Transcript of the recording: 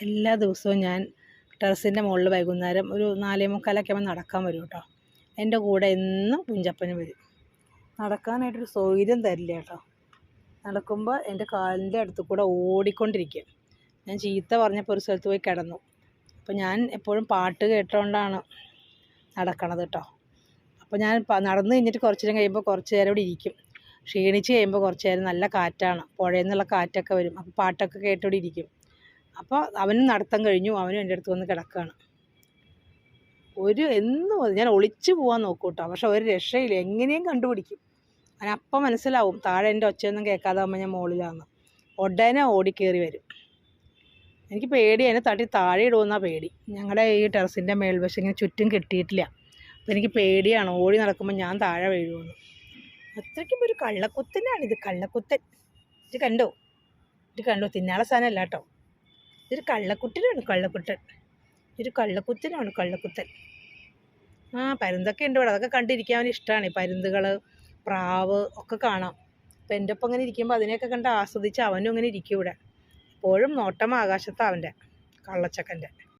എല്ലാ ദിവസവും ഞാൻ ടെറസിൻ്റെ മുകളിൽ വൈകുന്നേരം ഒരു 4:45 ആകുമ്പോൾ നടക്കാൻ വരും കേട്ടോ. എൻ്റെ കൂടെ എന്നും കുഞ്ചപ്പനും വരും. നടക്കാനായിട്ടൊരു സൗകര്യം തരില്ല കേട്ടോ. നടക്കുമ്പോൾ എൻ്റെ കാലിൻ്റെ അടുത്ത് കൂടെ ഓടിക്കൊണ്ടിരിക്കുക. ഞാൻ ചീത്ത പറഞ്ഞപ്പോൾ ഒരു സ്ഥലത്ത് പോയി കിടന്നു. അപ്പോൾ ഞാൻ എപ്പോഴും പാട്ട് കേട്ടുകൊണ്ടാണ് നടക്കണത് കേട്ടോ. അപ്പോൾ ഞാൻ നടന്നു കഴിഞ്ഞിട്ട് കുറച്ച് നേരം കഴിയുമ്പോൾ കുറച്ച് നേരം ഇവിടെ ഇരിക്കും. ക്ഷീണിച്ച് കഴിയുമ്പോൾ കുറച്ച് നേരം നല്ല കാറ്റാണ്, പുഴയിൽ നിന്നുള്ള കാറ്റൊക്കെ വരും. അപ്പോൾ പാട്ടൊക്കെ കേട്ടോടെ ഇരിക്കും. അപ്പോൾ അവനും നടത്തം കഴിഞ്ഞു, അവനും എൻ്റെ അടുത്ത് വന്ന് കിടക്കുകയാണ്. എന്നും ഞാൻ ഒളിച്ചു പോകാൻ നോക്കും കേട്ടോ, പക്ഷെ ഒരു രക്ഷയില്ല, എങ്ങനെയും കണ്ടുപിടിക്കും. അതിനപ്പം മനസ്സിലാവും താഴെ എൻ്റെ ഒച്ചയൊന്നും കേൾക്കാതാകുമ്പോൾ ഞാൻ മുകളിലാന്ന്. ഉടനെ ഓടിക്കയറി വരും. എനിക്ക് പേടി, അതിനെ തട്ടി താഴെ ഇടുമെന്നാണ് പേടി. ഞങ്ങളുടെ ഈ ടെറസിൻ്റെ മേൽവശം ഇങ്ങനെ ചുറ്റും കെട്ടിയിട്ടില്ല. അപ്പോൾ എനിക്ക് പേടിയാണ് ഓടി നടക്കുമ്പോൾ ഞാൻ താഴെ വീഴുമെന്ന്. അത്രയ്ക്കും ഒരു കള്ളക്കുത്തനാണിത്, കള്ളക്കുത്തൻ. ഇത് കണ്ടോ, തിന്നാളെ സാധനമല്ല കേട്ടോ. ഇതൊരു കള്ളക്കുട്ടനാണ്, കള്ളക്കുത്തൻ. പരുന്തൊക്കെ ഉണ്ട് ഇവിടെ, അതൊക്കെ കണ്ടിരിക്കാൻ അവന് ഇഷ്ടമാണ്. പരുന്തുകൾ, പ്രാവ് ഒക്കെ കാണാം. അപ്പം എൻ്റെ ഒപ്പം അങ്ങനെ ഇരിക്കുമ്പോൾ അതിനെയൊക്കെ കണ്ട് ആസ്വദിച്ച് അവനും അങ്ങനെ ഇരിക്കും ഇവിടെ. എപ്പോഴും നോട്ടം ആകാശത്താണ് അവൻ്റെ, കള്ളച്ചക്കൻ്റെ.